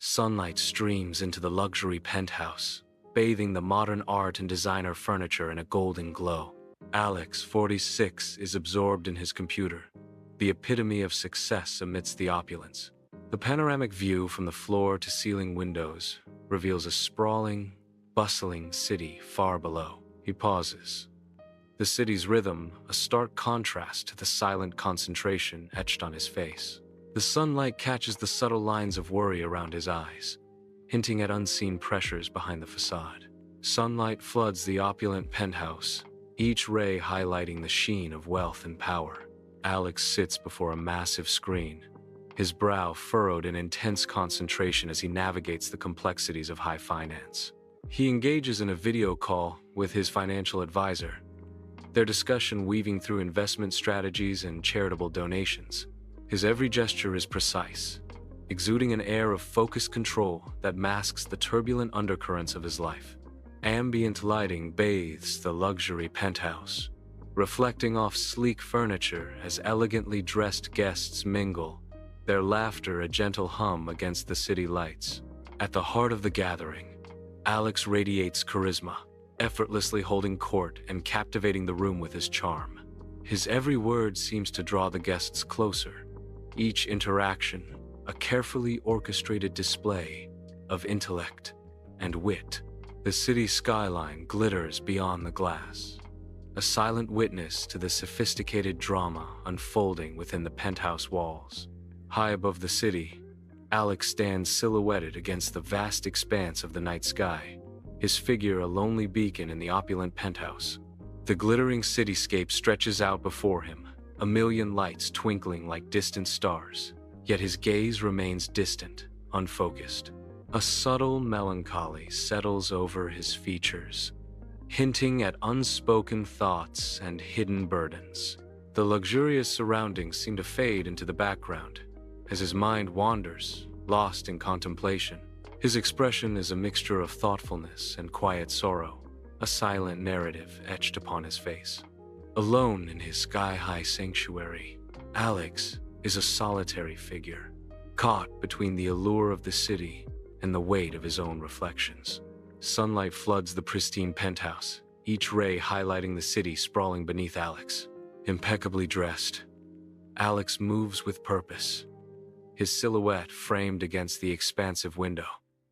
Sunlight streams into the luxury penthouse, bathing the modern art and designer furniture in a golden glow. Alex, 46, is absorbed in his computer, the epitome of success amidst the opulence. The panoramic view from the floor-to-ceiling windows reveals a sprawling, bustling city far below. He pauses. The city's rhythm, a stark contrast to the silent concentration etched on his face. The sunlight catches the subtle lines of worry around his eyes, hinting at unseen pressures behind the facade. Sunlight floods the opulent penthouse, each ray highlighting the sheen of wealth and power. Alex sits before a massive screen, his brow furrowed in intense concentration as he navigates the complexities of high finance. He engages in a video call with his financial advisor, their discussion weaving through investment strategies and charitable donations. His every gesture is precise, exuding an air of focused control that masks the turbulent undercurrents of his life. Ambient lighting bathes the luxury penthouse, reflecting off sleek furniture as elegantly dressed guests mingle, their laughter a gentle hum against the city lights. At the heart of the gathering, Alex radiates charisma, effortlessly holding court and captivating the room with his charm. His every word seems to draw the guests closer, each interaction a carefully orchestrated display of intellect and wit. The city skyline glitters beyond the glass, a silent witness to the sophisticated drama unfolding within the penthouse walls. High above the city, Alex stands silhouetted against the vast expanse of the night sky, his figure a lonely beacon in the opulent penthouse. The glittering cityscape stretches out before him, a million lights twinkling like distant stars, yet his gaze remains distant, unfocused. A subtle melancholy settles over his features, hinting at unspoken thoughts and hidden burdens. The luxurious surroundings seem to fade into the background as his mind wanders, lost in contemplation. His expression is a mixture of thoughtfulness and quiet sorrow, a silent narrative etched upon his face. Alone in his sky-high sanctuary, Alex is a solitary figure, caught between the allure of the city and the weight of his own reflections. Sunlight floods the pristine penthouse, each ray highlighting the city sprawling beneath Alex. Impeccably dressed, Alex moves with purpose, his silhouette framed against the expansive window.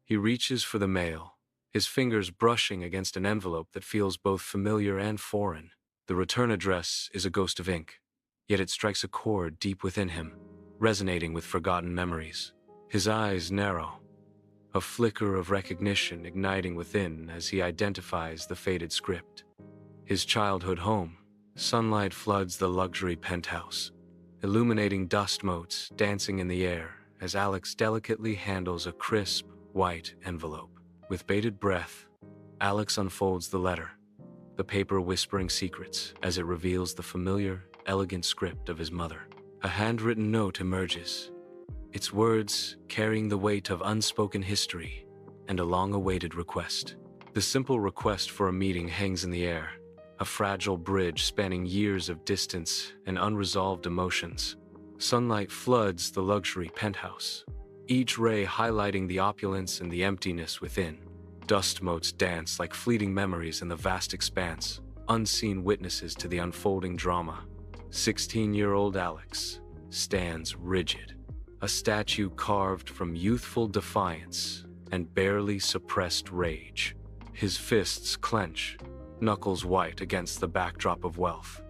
He reaches for the mail, his fingers brushing against an envelope that feels both familiar and foreign. The return address is a ghost of ink, yet it strikes a chord deep within him, resonating with forgotten memories. His eyes narrow, a flicker of recognition igniting within as he identifies the faded script. His childhood home. Sunlight floods the luxury penthouse, illuminating dust motes dancing in the air as Alex delicately handles a crisp, white envelope. With bated breath, Alex unfolds the letter, the paper whispering secrets as it reveals the familiar, elegant script of his mother. A handwritten note emerges, its words carrying the weight of unspoken history and a long-awaited request. The simple request for a meeting hangs in the air, a fragile bridge spanning years of distance and unresolved emotions. Sunlight floods the luxury penthouse, each ray highlighting the opulence and the emptiness within. Dust motes dance like fleeting memories in the vast expanse, unseen witnesses to the unfolding drama. 16-year-old Alex stands rigid, a statue carved from youthful defiance and barely suppressed rage. His fists clench, knuckles white against the backdrop of wealth.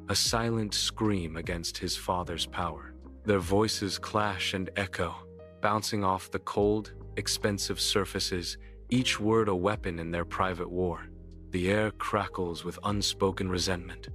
A silent scream against his father's power. Their voices clash and echo, bouncing off the cold, expensive surfaces, each word a weapon in their private war. The air crackles with unspoken resentment,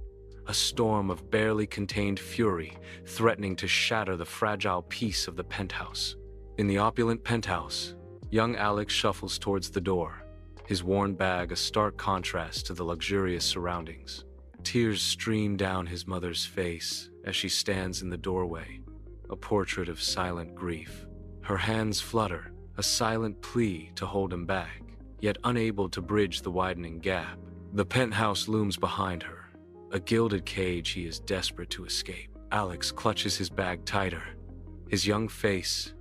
a storm of barely contained fury threatening to shatter the fragile peace of the penthouse. In the opulent penthouse, young Alex shuffles towards the door, his worn bag a stark contrast to the luxurious surroundings. Tears stream down his mother's face as she stands in the doorway, a portrait of silent grief. Her hands flutter, a silent plea to hold him back, yet unable to bridge the widening gap. The penthouse looms behind her, a gilded cage he is desperate to escape. Alex clutches his bag tighter, his young face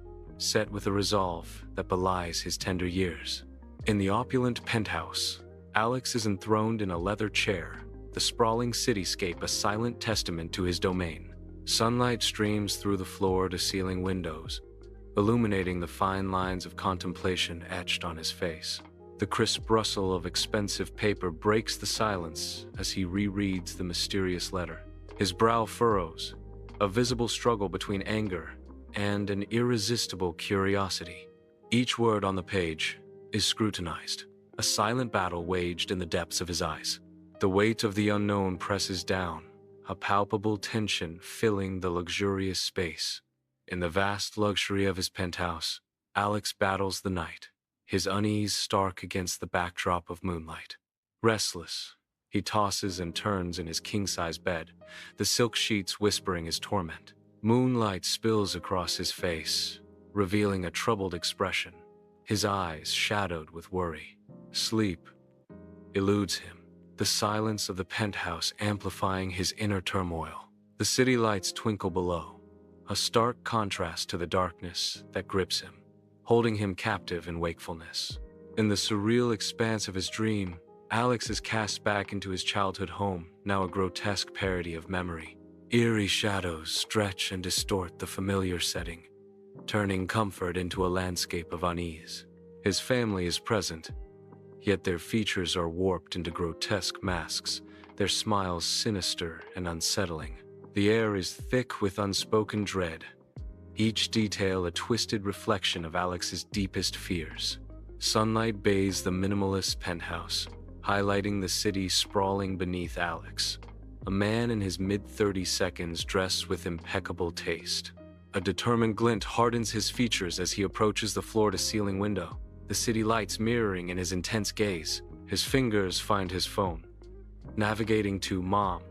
set with a resolve that belies his tender years. In the opulent penthouse, Alex is enthroned in a leather chair, the sprawling cityscape a silent testament to his domain. Sunlight streams through the floor-to-ceiling windows, illuminating the fine lines of contemplation etched on his face. The crisp rustle of expensive paper breaks the silence as he rereads the mysterious letter. His brow furrows, a visible struggle between anger and an irresistible curiosity. Each word on the page is scrutinized, a silent battle waged in the depths of his eyes. The weight of the unknown presses down, a palpable tension filling the luxurious space. In the vast luxury of his penthouse, Alex battles the night, his unease stark against the backdrop of moonlight. Restless, he tosses and turns in his king-size bed, the silk sheets whispering his torment. Moonlight spills across his face, revealing a troubled expression, his eyes shadowed with worry. Sleep eludes him, the silence of the penthouse amplifying his inner turmoil. The city lights twinkle below, a stark contrast to the darkness that grips him, holding him captive in wakefulness. In the surreal expanse of his dream, Alex is cast back into his childhood home, now a grotesque parody of memory. Eerie shadows stretch and distort the familiar setting, turning comfort into a landscape of unease. His family is present, yet their features are warped into grotesque masks, their smiles sinister and unsettling. The air is thick with unspoken dread, each detail a twisted reflection of Alex's deepest fears. Sunlight bathes the minimalist penthouse, highlighting the city sprawling beneath Alex. A man in his mid-30s dressed with impeccable taste. A determined glint hardens his features as he approaches the floor-to-ceiling window, the city lights mirroring in his intense gaze. His fingers find his phone, navigating to Mom,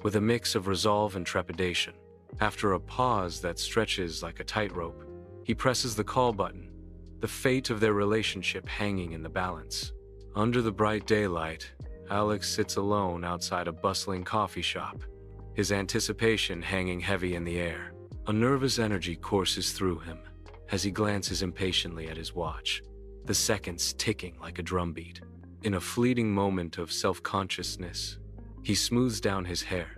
with a mix of resolve and trepidation. After a pause that stretches like a tightrope, he presses the call button, the fate of their relationship hanging in the balance. Under the bright daylight, Alex sits alone outside a bustling coffee shop, his anticipation hanging heavy in the air. A nervous energy courses through him as he glances impatiently at his watch, the seconds ticking like a drumbeat. In a fleeting moment of self-consciousness, he smooths down his hair,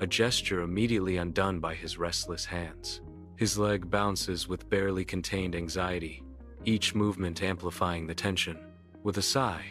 a gesture immediately undone by his restless hands. His leg bounces with barely contained anxiety, each movement amplifying the tension. With a sigh,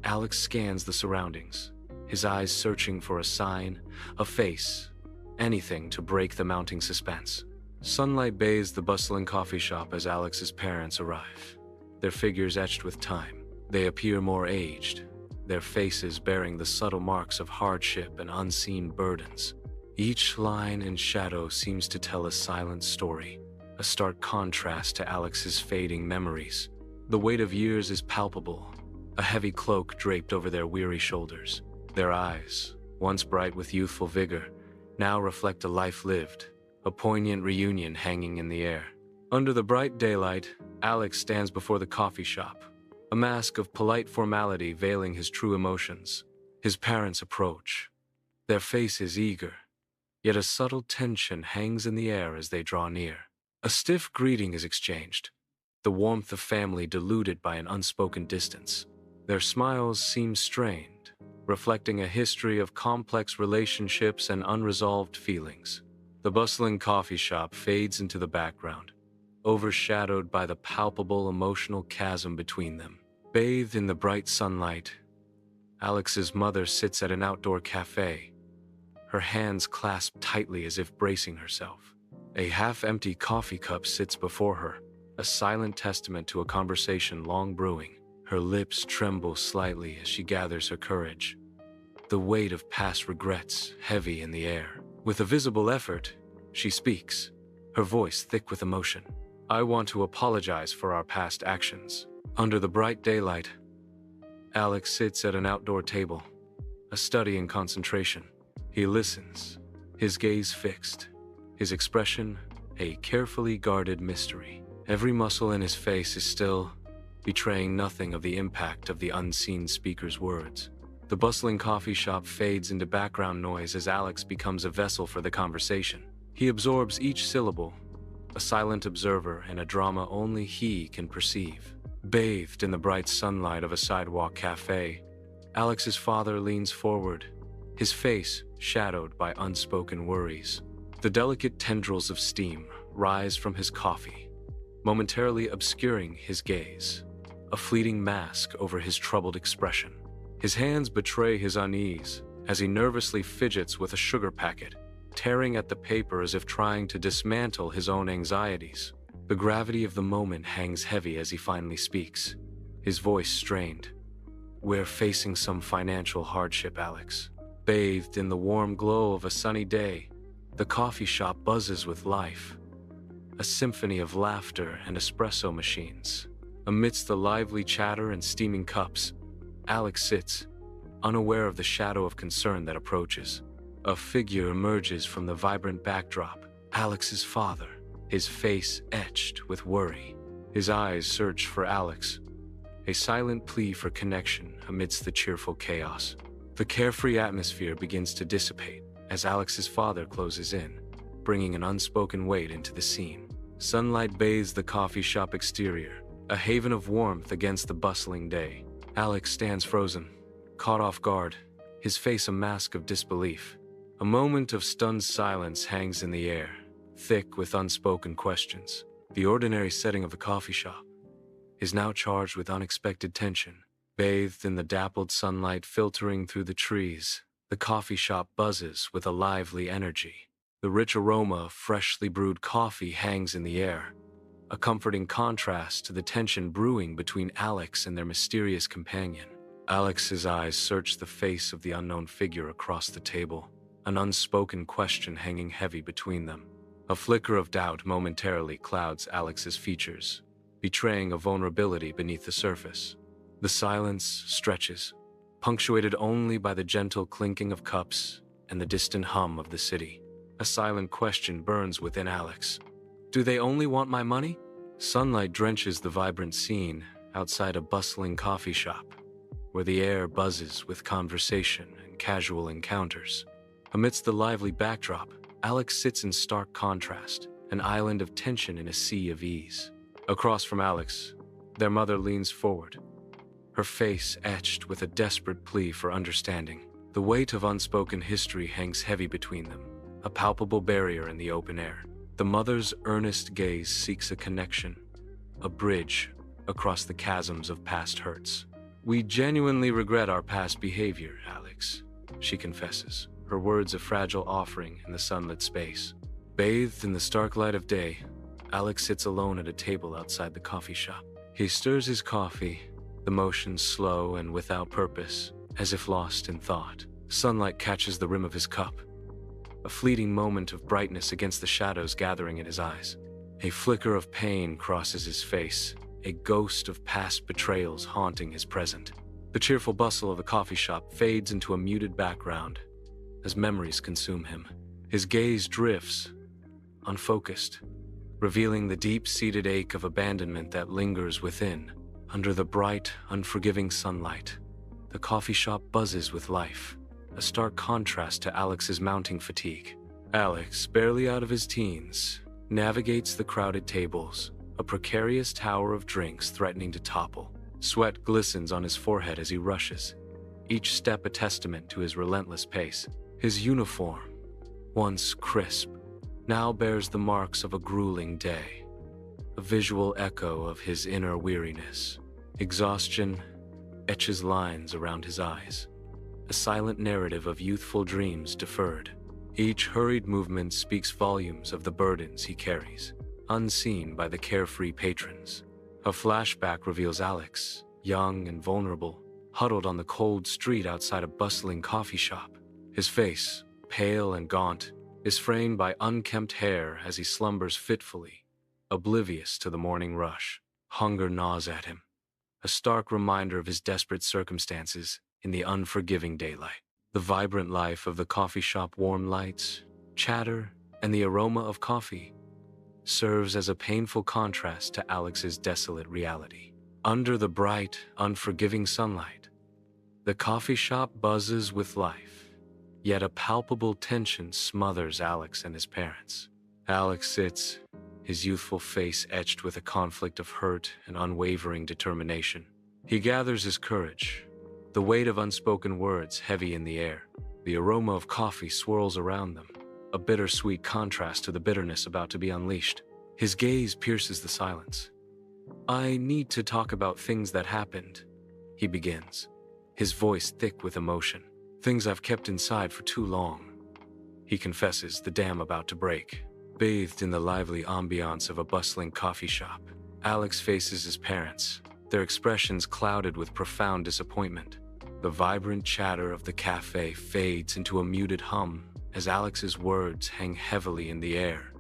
Alex scans the surroundings, his eyes searching for a sign, a face, anything to break the mounting suspense. Sunlight bathes the bustling coffee shop as Alex's parents arrive, their figures etched with time. They appear more aged, their faces bearing the subtle marks of hardship and unseen burdens. Each line and shadow seems to tell a silent story, a stark contrast to Alex's fading memories. The weight of years is palpable, a heavy cloak draped over their weary shoulders. Their eyes, once bright with youthful vigor, now reflect a life lived, a poignant reunion hanging in the air. Under the bright daylight, Alex stands before the coffee shop, a mask of polite formality veiling his true emotions. His parents approach, their faces eager, yet a subtle tension hangs in the air as they draw near. A stiff greeting is exchanged, the warmth of family diluted by an unspoken distance. Their smiles seem strained, reflecting a history of complex relationships and unresolved feelings. The bustling coffee shop fades into the background, overshadowed by the palpable emotional chasm between them. Bathed in the bright sunlight, Alex's mother sits at an outdoor cafe, her hands clasped tightly as if bracing herself. A half-empty coffee cup sits before her, a silent testament to a conversation long brewing. Her lips tremble slightly as she gathers her courage, the weight of past regrets heavy in the air. With a visible effort, she speaks, her voice thick with emotion. "I want to apologize for our past actions." Under the bright daylight, Alex sits at an outdoor table, a study in concentration. He listens, his gaze fixed, his expression a carefully guarded mystery. Every muscle in his face is still, betraying nothing of the impact of the unseen speaker's words. The bustling coffee shop fades into background noise as Alex becomes a vessel for the conversation. He absorbs each syllable, a silent observer in a drama only he can perceive. Bathed in the bright sunlight of a sidewalk cafe, Alex's father leans forward, his face shadowed by unspoken worries. The delicate tendrils of steam rise from his coffee, momentarily obscuring his gaze, a fleeting mask over his troubled expression. His hands betray his unease as he nervously fidgets with a sugar packet, tearing at the paper as if trying to dismantle his own anxieties. The gravity of the moment hangs heavy as he finally speaks, his voice strained. "We're facing some financial hardship, Alex." Bathed in the warm glow of a sunny day, the coffee shop buzzes with life, a symphony of laughter and espresso machines. Amidst the lively chatter and steaming cups, Alex sits, unaware of the shadow of concern that approaches. A figure emerges from the vibrant backdrop, Alex's father, his face etched with worry. His eyes search for Alex, a silent plea for connection amidst the cheerful chaos. The carefree atmosphere begins to dissipate as Alex's father closes in, bringing an unspoken weight into the scene. Sunlight bathes the coffee shop exterior, a haven of warmth against the bustling day. Alex stands frozen, caught off guard, his face a mask of disbelief. A moment of stunned silence hangs in the air, thick with unspoken questions. The ordinary setting of the coffee shop is now charged with unexpected tension. Bathed in the dappled sunlight filtering through the trees, the coffee shop buzzes with a lively energy. The rich aroma of freshly brewed coffee hangs in the air, a comforting contrast to the tension brewing between Alex and their mysterious companion. Alex's eyes search the face of the unknown figure across the table, an unspoken question hanging heavy between them. A flicker of doubt momentarily clouds Alex's features, betraying a vulnerability beneath the surface. The silence stretches, punctuated only by the gentle clinking of cups and the distant hum of the city. A silent question burns within Alex. Do they only want my money? Sunlight drenches the vibrant scene outside a bustling coffee shop, where the air buzzes with conversation and casual encounters. Amidst the lively backdrop, Alex sits in stark contrast, an island of tension in a sea of ease. Across from Alex, their mother leans forward, her face etched with a desperate plea for understanding. The weight of unspoken history hangs heavy between them, a palpable barrier in the open air. The mother's earnest gaze seeks a connection, a bridge across the chasms of past hurts. "We genuinely regret our past behavior, Alex," she confesses, her words a fragile offering in the sunlit space. Bathed in the stark light of day, Alex sits alone at a table outside the coffee shop. He stirs his coffee, the motion slow and without purpose, as if lost in thought. Sunlight catches the rim of his cup, a fleeting moment of brightness against the shadows gathering in his eyes. A flicker of pain crosses his face, a ghost of past betrayals haunting his present. The cheerful bustle of the coffee shop fades into a muted background as memories consume him. His gaze drifts, unfocused, revealing the deep-seated ache of abandonment that lingers within. Under the bright, unforgiving sunlight, the coffee shop buzzes with life, a stark contrast to Alex's mounting fatigue. Alex, barely out of his teens, navigates the crowded tables, a precarious tower of drinks threatening to topple. Sweat glistens on his forehead as he rushes, each step a testament to his relentless pace. His uniform, once crisp, now bears the marks of a grueling day, a visual echo of his inner weariness. Exhaustion etches lines around his eyes, a silent narrative of youthful dreams deferred. Each hurried movement speaks volumes of the burdens he carries, unseen by the carefree patrons. A flashback reveals Alex, young and vulnerable, huddled on the cold street outside a bustling coffee shop. His face, pale and gaunt, is framed by unkempt hair as he slumbers fitfully, oblivious to the morning rush. Hunger gnaws at him, a stark reminder of his desperate circumstances in the unforgiving daylight. The vibrant life of the coffee shop, warm lights, chatter, and the aroma of coffee serves as a painful contrast to Alex's desolate reality. Under the bright, unforgiving sunlight, the coffee shop buzzes with life, yet a palpable tension smothers Alex and his parents. Alex sits, his youthful face etched with a conflict of hurt and unwavering determination. He gathers his courage, the weight of unspoken words heavy in the air. The aroma of coffee swirls around them, a bittersweet contrast to the bitterness about to be unleashed. His gaze pierces the silence. "I need to talk about things that happened," he begins, his voice thick with emotion. "Things I've kept inside for too long." He confesses, the dam about to break. Bathed in the lively ambiance of a bustling coffee shop, Alex faces his parents, their expressions clouded with profound disappointment. The vibrant chatter of the cafe fades into a muted hum as Alex's words hang heavily in the air,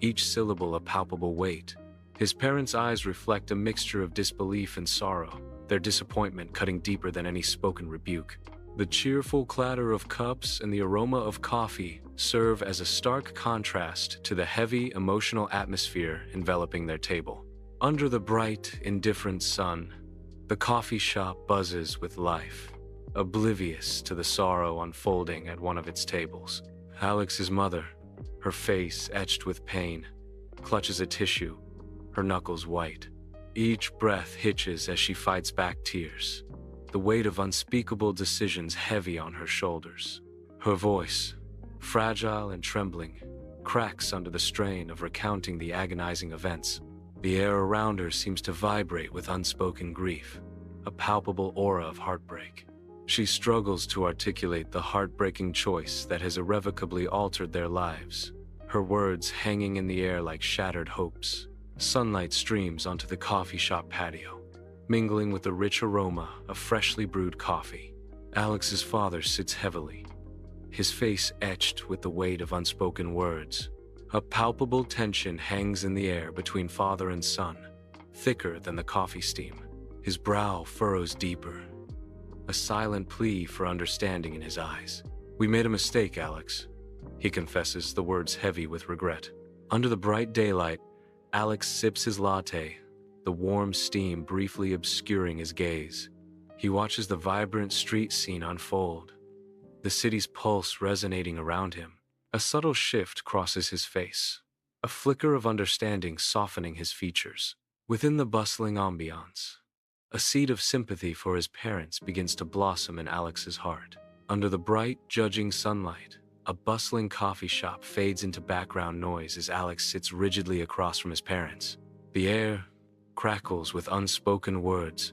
each syllable a palpable weight. His parents' eyes reflect a mixture of disbelief and sorrow, their disappointment cutting deeper than any spoken rebuke. The cheerful clatter of cups and the aroma of coffee serve as a stark contrast to the heavy, emotional atmosphere enveloping their table. Under the bright, indifferent sun, the coffee shop buzzes with life, oblivious to the sorrow unfolding at one of its tables. Alex's mother, her face etched with pain, clutches a tissue, her knuckles white. Each breath hitches as she fights back tears, the weight of unspeakable decisions heavy on her shoulders. Her voice, fragile and trembling, cracks under the strain of recounting the agonizing events. The air around her seems to vibrate with unspoken grief, a palpable aura of heartbreak. She struggles to articulate the heartbreaking choice that has irrevocably altered their lives, her words hanging in the air like shattered hopes. Sunlight streams onto the coffee shop patio, mingling with the rich aroma of freshly brewed coffee. Alex's father sits heavily, his face etched with the weight of unspoken words. A palpable tension hangs in the air between father and son, thicker than the coffee steam. His brow furrows deeper, a silent plea for understanding in his eyes. "We made a mistake, Alex," he confesses, the words heavy with regret. Under the bright daylight, Alex sips his latte, the warm steam briefly obscuring his gaze. He watches the vibrant street scene unfold, the city's pulse resonating around him. A subtle shift crosses his face, a flicker of understanding softening his features. Within the bustling ambiance, a seed of sympathy for his parents begins to blossom in Alex's heart. Under the bright, judging sunlight, a bustling coffee shop fades into background noise as Alex sits rigidly across from his parents. The air crackles with unspoken words,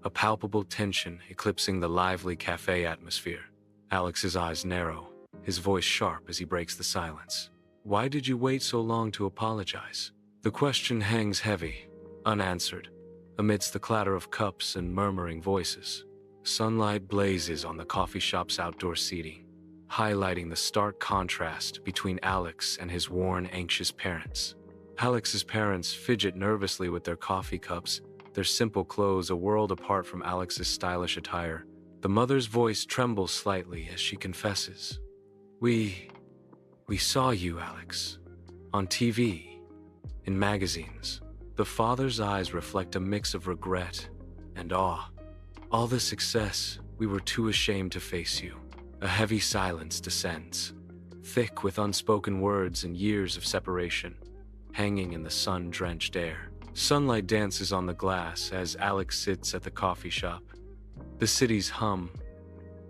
a palpable tension eclipsing the lively cafe atmosphere. Alex's eyes narrow, his voice sharp as he breaks the silence. "Why did you wait so long to apologize?" The question hangs heavy, unanswered, amidst the clatter of cups and murmuring voices. Sunlight blazes on the coffee shop's outdoor seating, highlighting the stark contrast between Alex and his worn, anxious parents. Alex's parents fidget nervously with their coffee cups, their simple clothes a world apart from Alex's stylish attire. The mother's voice trembles slightly as she confesses, We saw you, Alex, on TV, in magazines." The father's eyes reflect a mix of regret and awe. "All the success, we were too ashamed to face you." A heavy silence descends, thick with unspoken words and years of separation, hanging in the sun-drenched air. Sunlight dances on the glass as Alex sits at the coffee shop. The city's hum,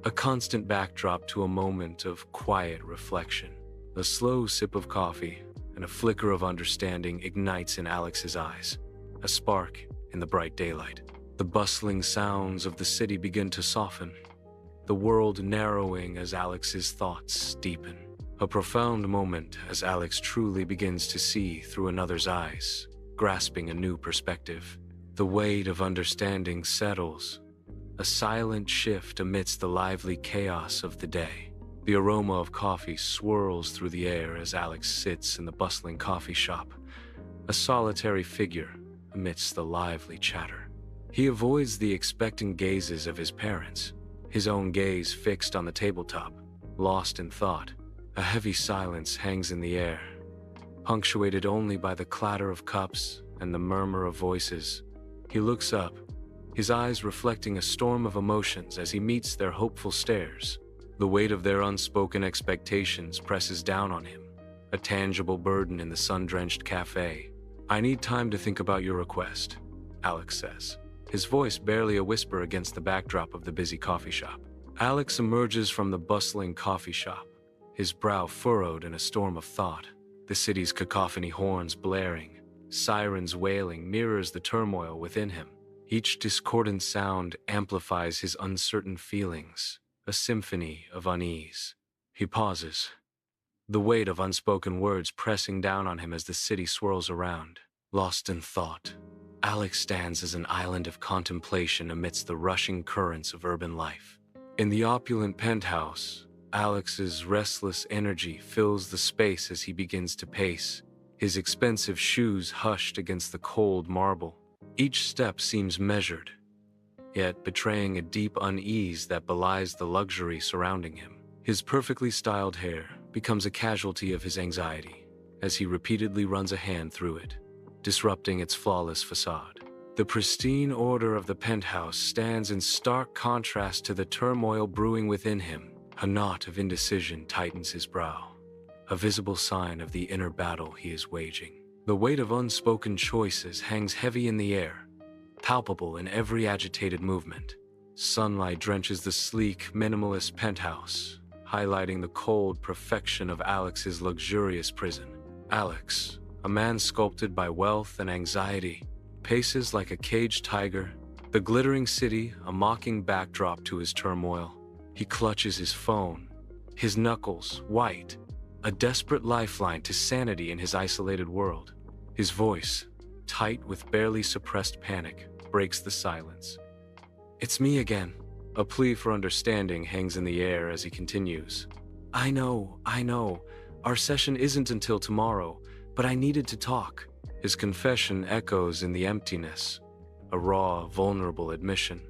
a constant backdrop to a moment of quiet reflection. A slow sip of coffee and a flicker of understanding ignites in Alex's eyes, a spark in the bright daylight. The bustling sounds of the city begin to soften, the world narrowing as Alex's thoughts deepen. A profound moment as Alex truly begins to see through another's eyes, grasping a new perspective. The weight of understanding settles, a silent shift amidst the lively chaos of the day. The aroma of coffee swirls through the air as Alex sits in the bustling coffee shop, a solitary figure amidst the lively chatter. He avoids the expectant gazes of his parents, his own gaze fixed on the tabletop, lost in thought. A heavy silence hangs in the air, punctuated only by the clatter of cups and the murmur of voices. He looks up, his eyes reflecting a storm of emotions as he meets their hopeful stares. The weight of their unspoken expectations presses down on him, a tangible burden in the sun-drenched cafe. "I need time to think about your request," Alex says, his voice barely a whisper against the backdrop of the busy coffee shop. Alex emerges from the bustling coffee shop, his brow furrowed in a storm of thought. The city's cacophony, horns blaring, sirens wailing, mirrors the turmoil within him. Each discordant sound amplifies his uncertain feelings, a symphony of unease. He pauses, the weight of unspoken words pressing down on him as the city swirls around. Lost in thought, Alex stands as an island of contemplation amidst the rushing currents of urban life. In the opulent penthouse, Alex's restless energy fills the space as he begins to pace, his expensive shoes hushed against the cold marble. Each step seems measured, yet betraying a deep unease that belies the luxury surrounding him. His perfectly styled hair becomes a casualty of his anxiety as he repeatedly runs a hand through it, disrupting its flawless facade. The pristine order of the penthouse stands in stark contrast to the turmoil brewing within him. A knot of indecision tightens his brow, a visible sign of the inner battle he is waging. The weight of unspoken choices hangs heavy in the air, palpable in every agitated movement. Sunlight drenches the sleek, minimalist penthouse, highlighting the cold perfection of Alex's luxurious prison. Alex, a man sculpted by wealth and anxiety, paces like a caged tiger, the glittering city a mocking backdrop to his turmoil. He clutches his phone, his knuckles white, a desperate lifeline to sanity in his isolated world. His voice, tight with barely suppressed panic, breaks the silence. "It's me again." A plea for understanding hangs in the air as he continues. I know. Our session isn't until tomorrow, but I needed to talk." His confession echoes in the emptiness, a raw, vulnerable admission.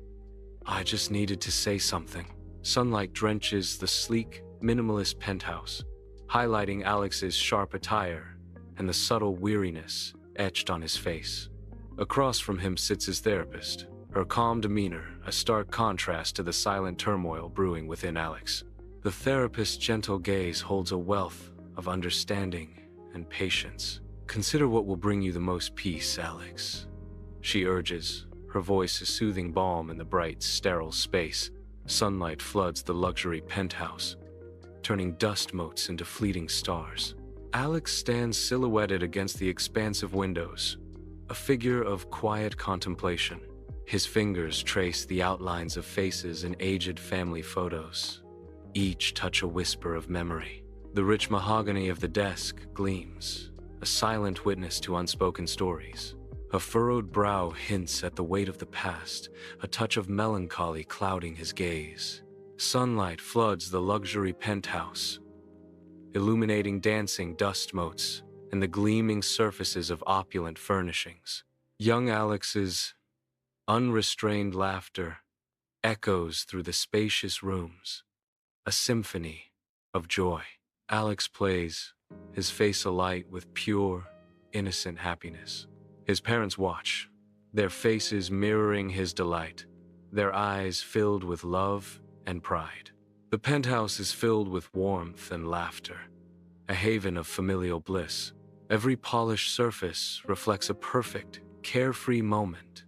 "I just needed to say something." Sunlight drenches the sleek, minimalist penthouse, highlighting Alex's sharp attire and the subtle weariness etched on his face. Across from him sits his therapist, her calm demeanor a stark contrast to the silent turmoil brewing within Alex. The therapist's gentle gaze holds a wealth of understanding and patience. "Consider what will bring you the most peace, Alex," she urges, her voice a soothing balm in the bright, sterile space. Sunlight floods the luxury penthouse, turning dust motes into fleeting stars. Alex stands silhouetted against the expansive windows, a figure of quiet contemplation. His fingers trace the outlines of faces in aged family photos, each touch a whisper of memory. The rich mahogany of the desk gleams, a silent witness to unspoken stories. A furrowed brow hints at the weight of the past, a touch of melancholy clouding his gaze. Sunlight floods the luxury penthouse, illuminating dancing dust motes and the gleaming surfaces of opulent furnishings. Young Alex's unrestrained laughter echoes through the spacious rooms, a symphony of joy. Alex plays, his face alight with pure, innocent happiness. His parents watch, their faces mirroring his delight, their eyes filled with love and pride. The penthouse is filled with warmth and laughter, a haven of familial bliss. Every polished surface reflects a perfect, carefree moment,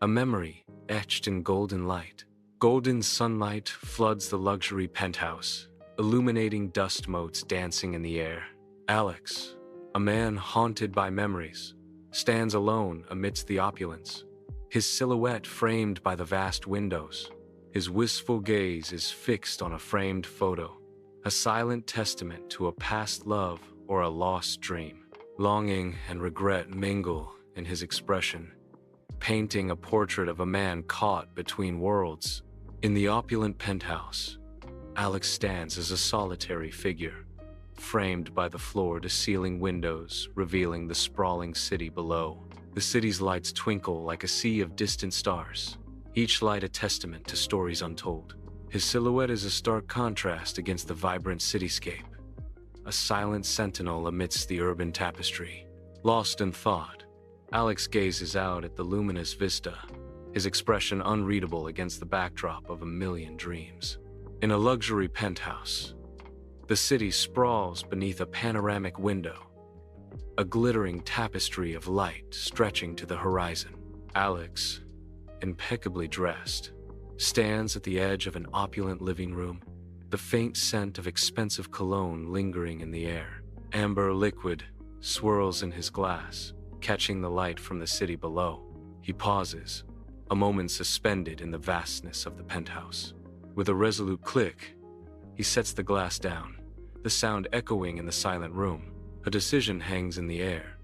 a memory etched in golden light. Golden sunlight floods the luxury penthouse, illuminating dust motes dancing in the air. Alex, a man haunted by memories, stands alone amidst the opulence, his silhouette framed by the vast windows. His wistful gaze is fixed on a framed photo, a silent testament to a past love or a lost dream. Longing and regret mingle in his expression, painting a portrait of a man caught between worlds. In the opulent penthouse, Alex stands as a solitary figure, framed by the floor-to-ceiling windows revealing the sprawling city below. The city's lights twinkle like a sea of distant stars, each light a testament to stories untold. His silhouette is a stark contrast against the vibrant cityscape, a silent sentinel amidst the urban tapestry. Lost in thought, Alex gazes out at the luminous vista, his expression unreadable against the backdrop of a million dreams. In a luxury penthouse, The city sprawls beneath a panoramic window, a glittering tapestry of light stretching to the horizon. Alex, impeccably dressed, stands at the edge of an opulent living room, the faint scent of expensive cologne lingering in the air. Amber liquid swirls in his glass, catching the light from the city below. He pauses, a moment suspended in the vastness of the penthouse. With a resolute click, he sets the glass down, the sound echoing in the silent room. A decision hangs in the air,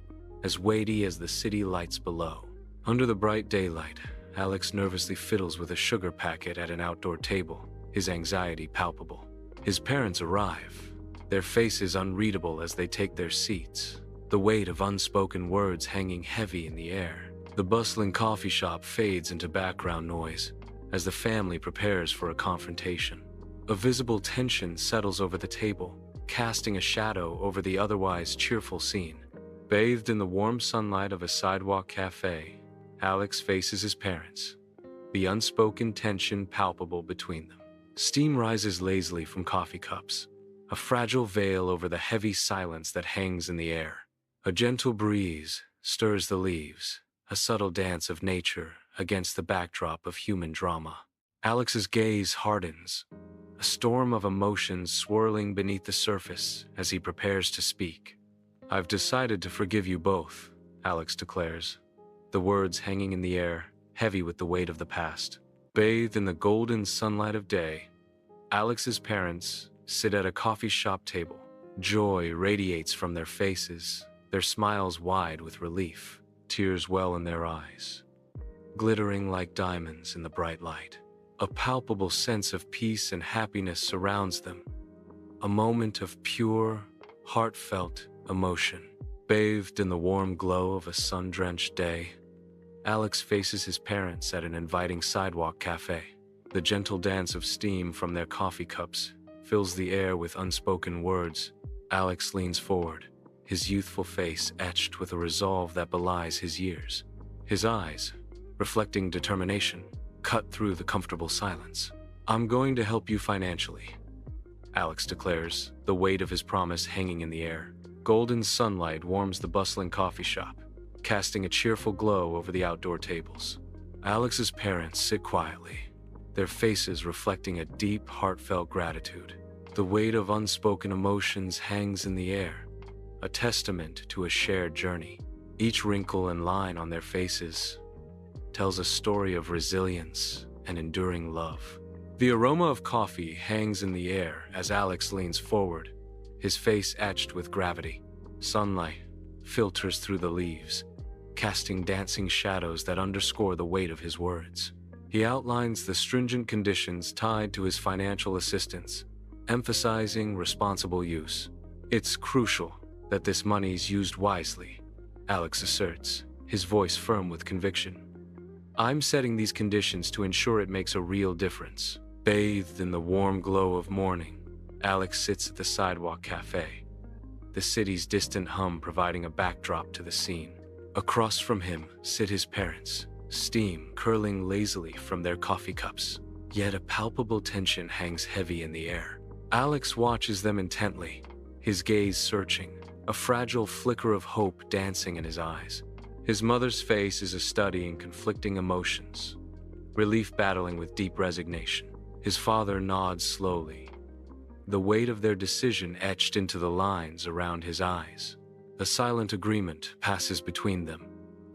as weighty as the city lights below. Under the bright daylight, Alex nervously fiddles with a sugar packet at an outdoor table, his anxiety palpable. His parents arrive, their faces unreadable as they take their seats, the weight of unspoken words hanging heavy in the air. The bustling coffee shop fades into background noise as the family prepares for a confrontation. A visible tension settles over the table, casting a shadow over the otherwise cheerful scene. Bathed in the warm sunlight of a sidewalk cafe, Alex faces his parents, the unspoken tension palpable between them. Steam rises lazily from coffee cups, a fragile veil over the heavy silence that hangs in the air. A gentle breeze stirs the leaves, a subtle dance of nature against the backdrop of human drama. Alex's gaze hardens, a storm of emotions swirling beneath the surface as he prepares to speak. "I've decided to forgive you both," Alex declares, the words hanging in the air, heavy with the weight of the past. Bathed in the golden sunlight of day, Alex's parents sit at a coffee shop table. Joy radiates from their faces, their smiles wide with relief. Tears well in their eyes, glittering like diamonds in the bright light. A palpable sense of peace and happiness surrounds them, a moment of pure, heartfelt emotion. Bathed in the warm glow of a sun-drenched day, Alex faces his parents at an inviting sidewalk cafe. The gentle dance of steam from their coffee cups fills the air with unspoken words. Alex leans forward, his youthful face etched with a resolve that belies his years. His eyes, reflecting determination, cut through the comfortable silence. "I'm going to help you financially," Alex declares, the weight of his promise hanging in the air. Golden sunlight warms the bustling coffee shop, casting a cheerful glow over the outdoor tables. Alex's parents sit quietly, their faces reflecting a deep, heartfelt gratitude. The weight of unspoken emotions hangs in the air, a testament to a shared journey. Each wrinkle and line on their faces tells a story of resilience and enduring love. The aroma of coffee hangs in the air as Alex leans forward, his face etched with gravity. Sunlight filters through the leaves, casting dancing shadows that underscore the weight of his words. He outlines the stringent conditions tied to his financial assistance, emphasizing responsible use. "It's crucial that this money is used wisely," Alex asserts, his voice firm with conviction. "I'm setting these conditions to ensure it makes a real difference." Bathed in the warm glow of morning, Alex sits at the sidewalk cafe, the city's distant hum providing a backdrop to the scene. Across from him sit his parents, steam curling lazily from their coffee cups. Yet a palpable tension hangs heavy in the air. Alex watches them intently, his gaze searching, a fragile flicker of hope dancing in his eyes. His mother's face is a study in conflicting emotions, relief battling with deep resignation. His father nods slowly, the weight of their decision etched into the lines around his eyes. A silent agreement passes between them,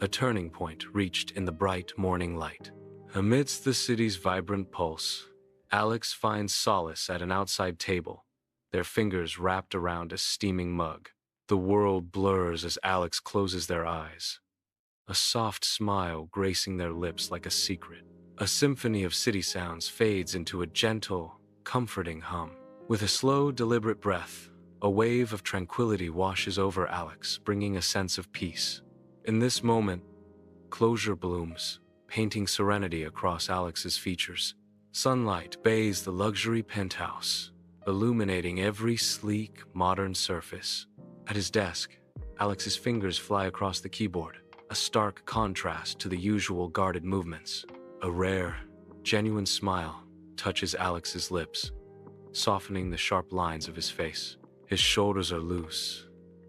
a turning point reached in the bright morning light. Amidst the city's vibrant pulse, Alex finds solace at an outside table, their fingers wrapped around a steaming mug. The world blurs as Alex closes their eyes, a soft smile gracing their lips like a secret. A symphony of city sounds fades into a gentle, comforting hum. With a slow, deliberate breath, a wave of tranquility washes over Alex, bringing a sense of peace. In this moment, closure blooms, painting serenity across Alex's features. Sunlight bathes the luxury penthouse, illuminating every sleek, modern surface. At his desk, Alex's fingers fly across the keyboard, a stark contrast to the usual guarded movements. A rare, genuine smile touches Alex's lips, softening the sharp lines of his face. His shoulders are loose.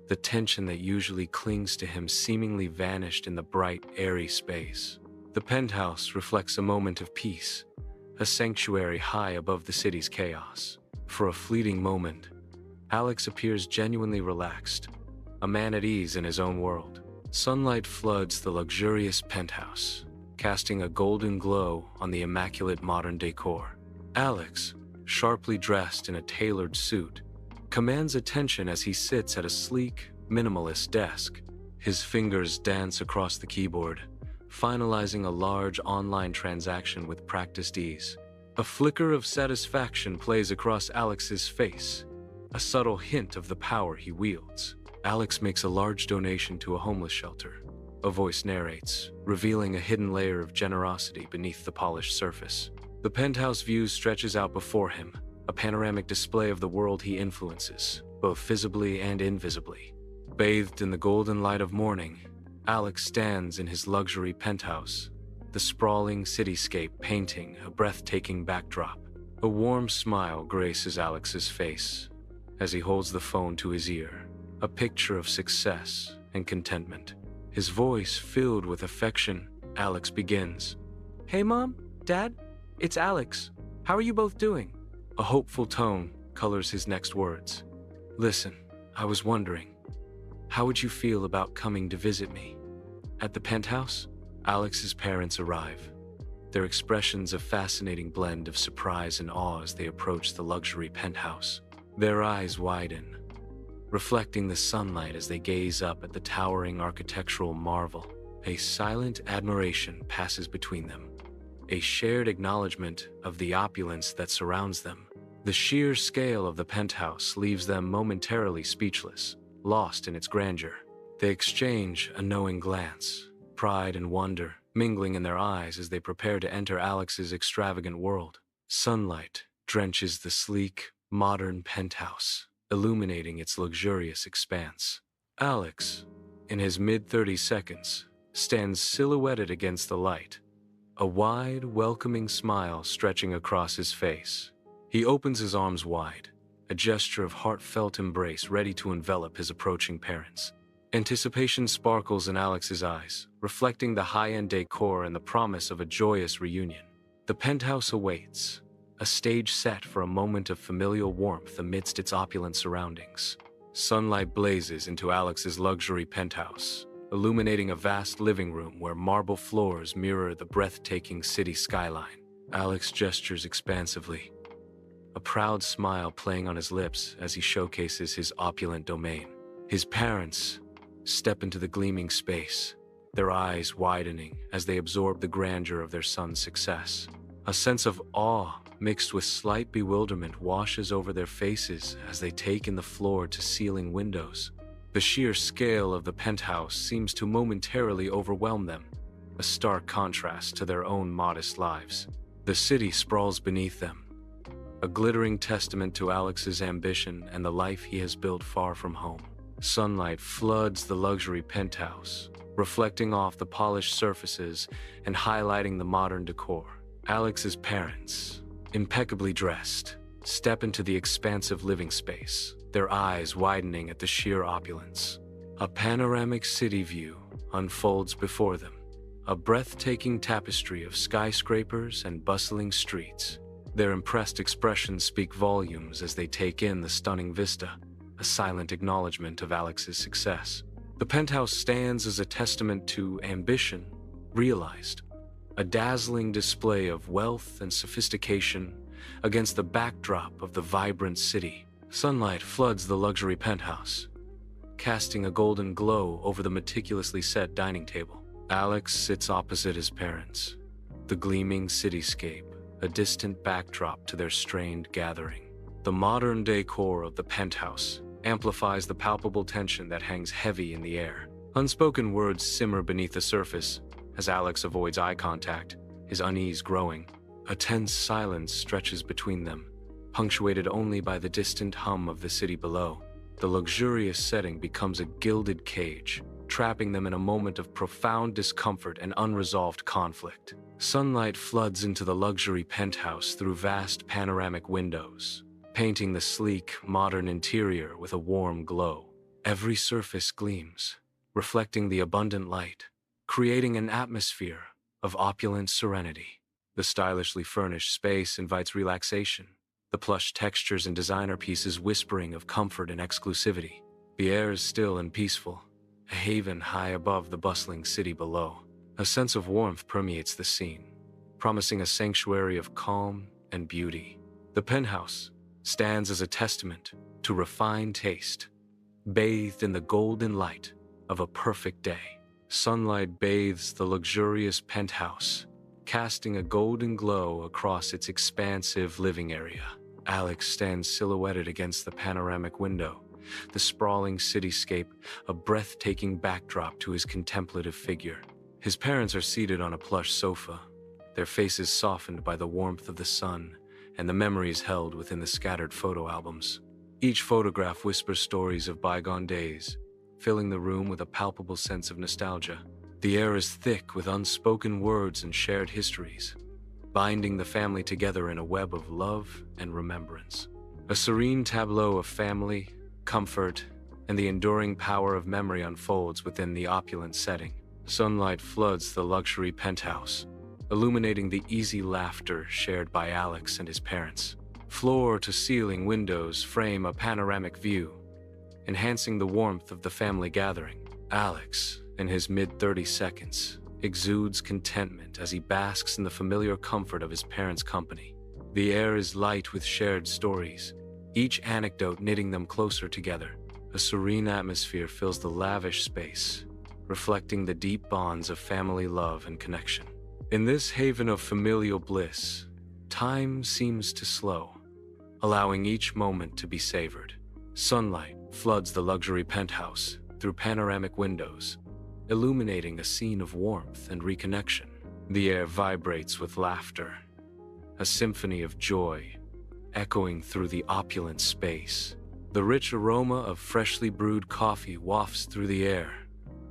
The tension that usually clings to him seemingly vanished in the bright, airy space. The penthouse reflects a moment of peace, a sanctuary high above the city's chaos. For a fleeting moment, Alex appears genuinely relaxed, a man at ease in his own world. Sunlight floods the luxurious penthouse, casting a golden glow on the immaculate modern decor. Alex, sharply dressed in a tailored suit, commands attention as he sits at a sleek, minimalist desk. His fingers dance across the keyboard, finalizing a large online transaction with practiced ease. A flicker of satisfaction plays across Alex's face, a subtle hint of the power he wields. Alex makes a large donation to a homeless shelter. A voice narrates, revealing a hidden layer of generosity beneath the polished surface. The penthouse view stretches out before him, a panoramic display of the world he influences, both visibly and invisibly. Bathed in the golden light of morning, Alex stands in his luxury penthouse, the sprawling cityscape painting a breathtaking backdrop. A warm smile graces Alex's face as he holds the phone to his ear, a picture of success and contentment. His voice filled with affection, Alex begins. "Hey Mom, Dad, it's Alex. How are you both doing?" A hopeful tone colors his next words. "Listen, I was wondering, how would you feel about coming to visit me?" At the penthouse, Alex's parents arrive, their expressions a fascinating blend of surprise and awe as they approach the luxury penthouse. Their eyes widen, reflecting the sunlight as they gaze up at the towering architectural marvel. A silent admiration passes between them, a shared acknowledgement of the opulence that surrounds them. The sheer scale of the penthouse leaves them momentarily speechless, lost in its grandeur. They exchange a knowing glance, pride and wonder mingling in their eyes as they prepare to enter Alex's extravagant world. Sunlight drenches the sleek, modern penthouse, illuminating its luxurious expanse. Alex, in his mid-30s, stands silhouetted against the light, a wide, welcoming smile stretching across his face. He opens his arms wide, a gesture of heartfelt embrace ready to envelop his approaching parents. Anticipation sparkles in Alex's eyes, reflecting the high-end decor and the promise of a joyous reunion. The penthouse awaits, a stage set for a moment of familial warmth amidst its opulent surroundings. Sunlight blazes into Alex's luxury penthouse, illuminating a vast living room where marble floors mirror the breathtaking city skyline. Alex gestures expansively, a proud smile playing on his lips as he showcases his opulent domain. His parents step into the gleaming space, their eyes widening as they absorb the grandeur of their son's success. A sense of awe mixed with slight bewilderment washes over their faces as they take in the floor-to-ceiling windows. The sheer scale of the penthouse seems to momentarily overwhelm them, a stark contrast to their own modest lives. The city sprawls beneath them, a glittering testament to Alex's ambition and the life he has built far from home. Sunlight floods the luxury penthouse, reflecting off the polished surfaces and highlighting the modern decor. Alex's parents, impeccably dressed, step into the expansive living space, their eyes widening at the sheer opulence. A panoramic city view unfolds before them, a breathtaking tapestry of skyscrapers and bustling streets. Their impressed expressions speak volumes as they take in the stunning vista, a silent acknowledgement of Alex's success. The penthouse stands as a testament to ambition realized, a dazzling display of wealth and sophistication against the backdrop of the vibrant city. Sunlight floods the luxury penthouse, casting a golden glow over the meticulously set dining table. Alex sits opposite his parents, the gleaming cityscape a distant backdrop to their strained gathering. The modern decor of the penthouse amplifies the palpable tension that hangs heavy in the air. Unspoken words simmer beneath the surface as Alex avoids eye contact, his unease growing. A tense silence stretches between them, punctuated only by the distant hum of the city below. The luxurious setting becomes a gilded cage, trapping them in a moment of profound discomfort and unresolved conflict. Sunlight floods into the luxury penthouse through vast panoramic windows, painting the sleek, modern interior with a warm glow. Every surface gleams, reflecting the abundant light, creating an atmosphere of opulent serenity. The stylishly furnished space invites relaxation, the plush textures and designer pieces whispering of comfort and exclusivity. The air is still and peaceful, a haven high above the bustling city below. A sense of warmth permeates the scene, promising a sanctuary of calm and beauty. The penthouse stands as a testament to refined taste, bathed in the golden light of a perfect day. Sunlight bathes the luxurious penthouse, casting a golden glow across its expansive living area. Alex stands silhouetted against the panoramic window, the sprawling cityscape a breathtaking backdrop to his contemplative figure. His parents are seated on a plush sofa, their faces softened by the warmth of the sun and the memories held within the scattered photo albums. Each photograph whispers stories of bygone days, filling the room with a palpable sense of nostalgia. The air is thick with unspoken words and shared histories, binding the family together in a web of love and remembrance. A serene tableau of family, comfort, and the enduring power of memory unfolds within the opulent setting. Sunlight floods the luxury penthouse, illuminating the easy laughter shared by Alex and his parents. Floor-to-ceiling windows frame a panoramic view, enhancing the warmth of the family gathering. Alex, in his mid-30s, exudes contentment as he basks in the familiar comfort of his parents' company. The air is light with shared stories, each anecdote knitting them closer together. A serene atmosphere fills the lavish space, reflecting the deep bonds of family love and connection. In this haven of familial bliss, time seems to slow, allowing each moment to be savored. Sunlight floods the luxury penthouse through panoramic windows, illuminating a scene of warmth and reconnection. The air vibrates with laughter, a symphony of joy echoing through the opulent space. The rich aroma of freshly brewed coffee wafts through the air,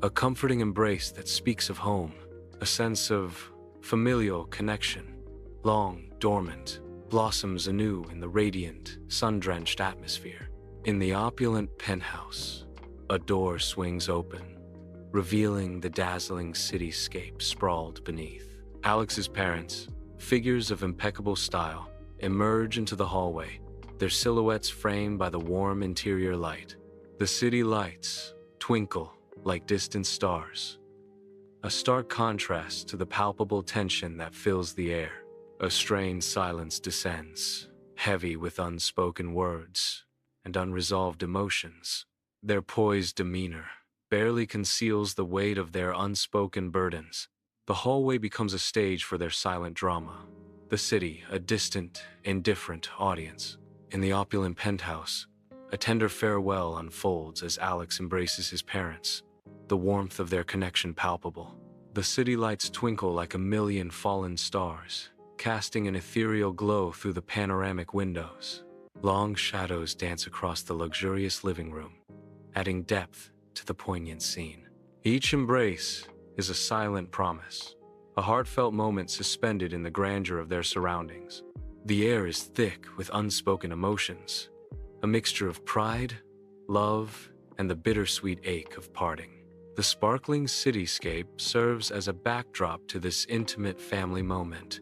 a comforting embrace that speaks of home, a sense of familial connection, long dormant, blossoms anew in the radiant, sun-drenched atmosphere. In the opulent penthouse, a door swings open, revealing the dazzling cityscape sprawled beneath. Alex's parents, figures of impeccable style, emerge into the hallway, their silhouettes framed by the warm interior light. The city lights twinkle like distant stars, a stark contrast to the palpable tension that fills the air. A strained silence descends, heavy with unspoken words and unresolved emotions. Their poised demeanor barely conceals the weight of their unspoken burdens. The hallway becomes a stage for their silent drama, the city a distant, indifferent audience. In the opulent penthouse, a tender farewell unfolds as Alex embraces his parents, the warmth of their connection palpable. The city lights twinkle like a million fallen stars, casting an ethereal glow through the panoramic windows. Long shadows dance across the luxurious living room, adding depth to the poignant scene. Each embrace is a silent promise, a heartfelt moment suspended in the grandeur of their surroundings. The air is thick with unspoken emotions, a mixture of pride, love, and the bittersweet ache of parting. The sparkling cityscape serves as a backdrop to this intimate family moment,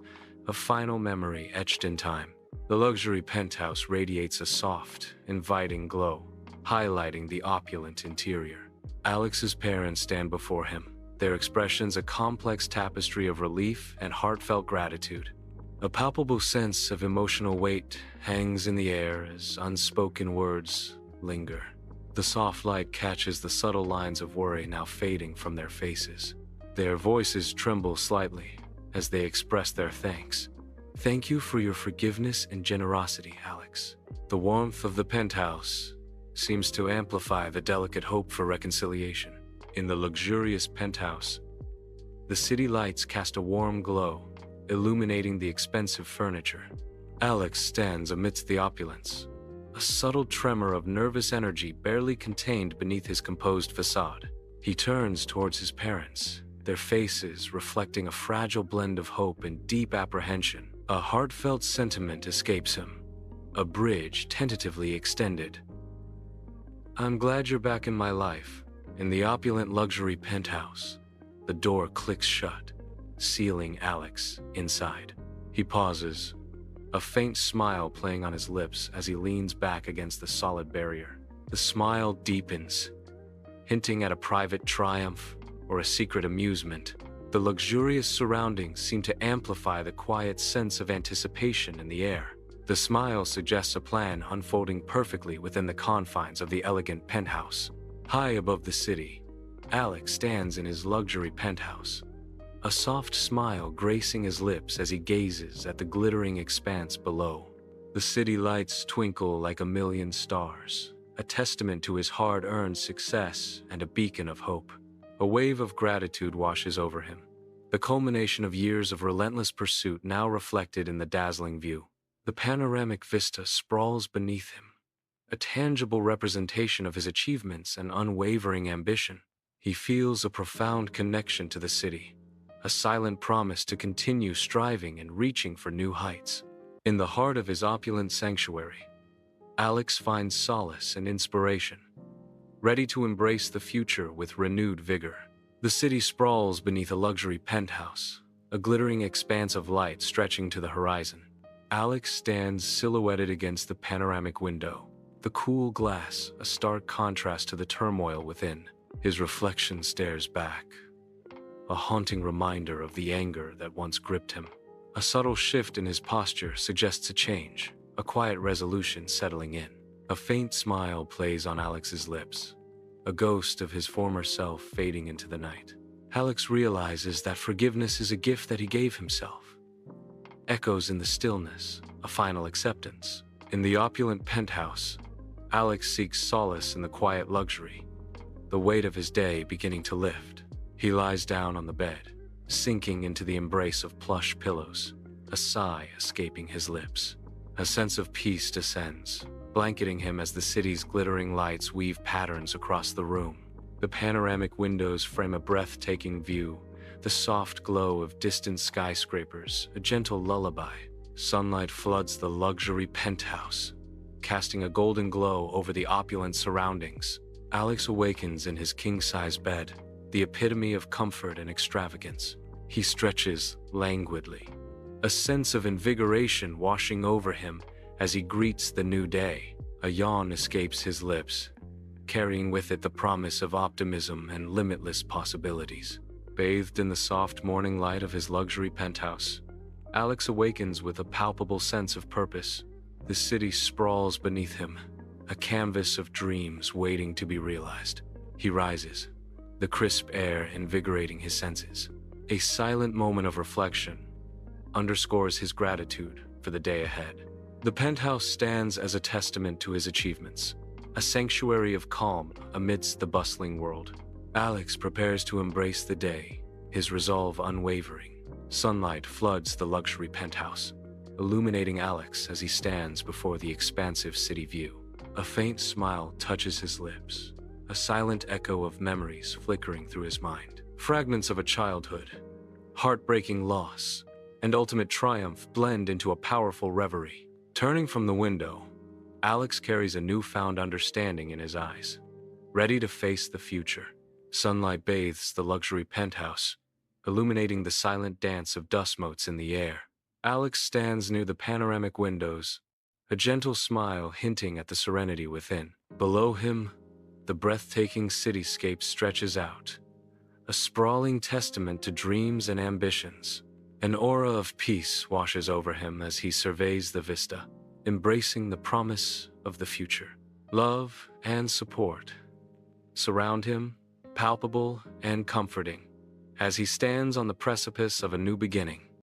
a final memory etched in time. The luxury penthouse radiates a soft, inviting glow, highlighting the opulent interior. Alex's parents stand before him, their expressions a complex tapestry of relief and heartfelt gratitude. A palpable sense of emotional weight hangs in the air as unspoken words linger. The soft light catches the subtle lines of worry now fading from their faces. Their voices tremble slightly as they express their thanks. "Thank you for your forgiveness and generosity, Alex." The warmth of the penthouse seems to amplify the delicate hope for reconciliation. In the luxurious penthouse, the city lights cast a warm glow, illuminating the expensive furniture. Alex stands amidst the opulence, a subtle tremor of nervous energy barely contained beneath his composed facade. He turns towards his parents, their faces reflecting a fragile blend of hope and deep apprehension. A heartfelt sentiment escapes him, a bridge tentatively extended. "I'm glad you're back in my life." In the opulent luxury penthouse, the door clicks shut, sealing Alex inside. He pauses, a faint smile playing on his lips as he leans back against the solid barrier. The smile deepens, hinting at a private triumph or a secret amusement. The luxurious surroundings seem to amplify the quiet sense of anticipation in the air. The smile suggests a plan unfolding perfectly within the confines of the elegant penthouse. High above the city, Alex stands in his luxury penthouse, a soft smile gracing his lips as he gazes at the glittering expanse below. The city lights twinkle like a million stars, a testament to his hard-earned success and a beacon of hope. A wave of gratitude washes over him, the culmination of years of relentless pursuit now reflected in the dazzling view. The panoramic vista sprawls beneath him, a tangible representation of his achievements and unwavering ambition. He feels a profound connection to the city, a silent promise to continue striving and reaching for new heights. In the heart of his opulent sanctuary, Alex finds solace and inspiration, ready to embrace the future with renewed vigor. The city sprawls beneath a luxury penthouse, a glittering expanse of light stretching to the horizon. Alex stands silhouetted against the panoramic window, the cool glass a stark contrast to the turmoil within. His reflection stares back, a haunting reminder of the anger that once gripped him. A subtle shift in his posture suggests a change, a quiet resolution settling in. A faint smile plays on Alex's lips, a ghost of his former self fading into the night. Alex realizes that forgiveness is a gift that he gave himself. Echoes in the stillness, a final acceptance. In the opulent penthouse, Alex seeks solace in the quiet luxury, the weight of his day beginning to lift. He lies down on the bed, sinking into the embrace of plush pillows, a sigh escaping his lips. A sense of peace descends, blanketing him as the city's glittering lights weave patterns across the room. The panoramic windows frame a breathtaking view, the soft glow of distant skyscrapers, a gentle lullaby. Sunlight floods the luxury penthouse, casting a golden glow over the opulent surroundings. Alex awakens in his king-size bed, the epitome of comfort and extravagance. He stretches languidly, a sense of invigoration washing over him as he greets the new day. A yawn escapes his lips, carrying with it the promise of optimism and limitless possibilities. Bathed in the soft morning light of his luxury penthouse, Alex awakens with a palpable sense of purpose. The city sprawls beneath him, a canvas of dreams waiting to be realized. He rises, the crisp air invigorating his senses. A silent moment of reflection underscores his gratitude for the day ahead. The penthouse stands as a testament to his achievements, a sanctuary of calm amidst the bustling world. Alex prepares to embrace the day, his resolve unwavering. Sunlight floods the luxury penthouse, illuminating Alex as he stands before the expansive city view. A faint smile touches his lips, a silent echo of memories flickering through his mind. Fragments of a childhood, heartbreaking loss, and ultimate triumph blend into a powerful reverie. Turning from the window, Alex carries a newfound understanding in his eyes, ready to face the future. Sunlight bathes the luxury penthouse, illuminating the silent dance of dust motes in the air. Alex stands near the panoramic windows, a gentle smile hinting at the serenity within. Below him, the breathtaking cityscape stretches out, a sprawling testament to dreams and ambitions. An aura of peace washes over him as he surveys the vista, embracing the promise of the future. Love and support surround him, palpable and comforting, as he stands on the precipice of a new beginning.